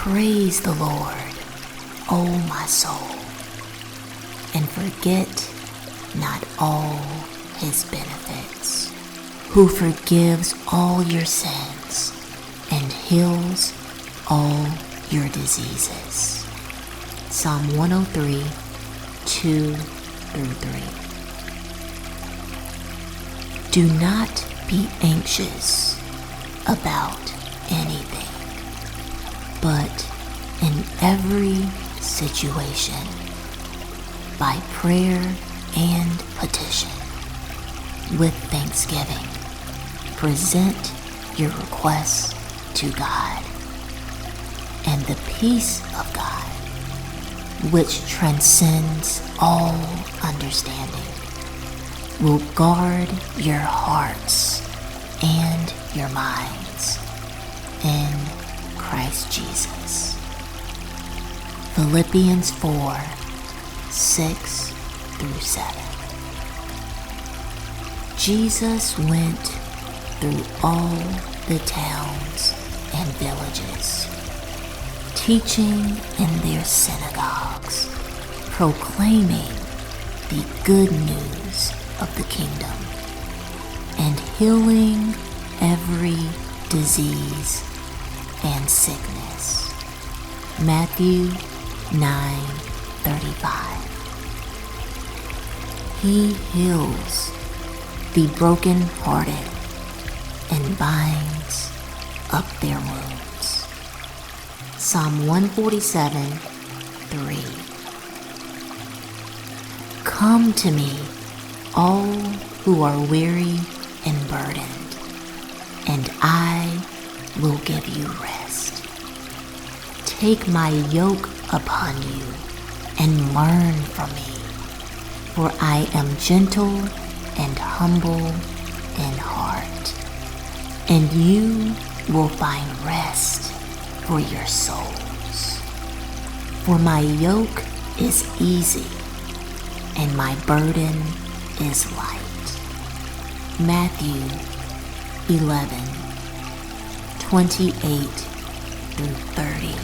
Praise the Lord, O my soul, and forget not all his benefits, who forgives all your sins and heals all your diseases. Psalm 103, 2 through 3. Do not be anxious about anything, but in every situation, by prayer and petition, with thanksgiving, present your requests to God, and the peace of God, which transcends all understanding, will guard your hearts and your minds in Christ Jesus. Philippians 4, 6 through 7. Jesus went through all the towns and villages, teaching in their synagogues, proclaiming the good news of the kingdom, and healing every disease and sickness. Matthew 9:35. He heals the brokenhearted and binds up their wounds. Psalm 147:3. Come to me, all who are weary and burdened, and I will give you rest. Take my yoke upon you and learn from me, for I am gentle and humble in heart, and you will find rest for your souls. For my yoke is easy and my burden is light. Matthew 11:28 through 30.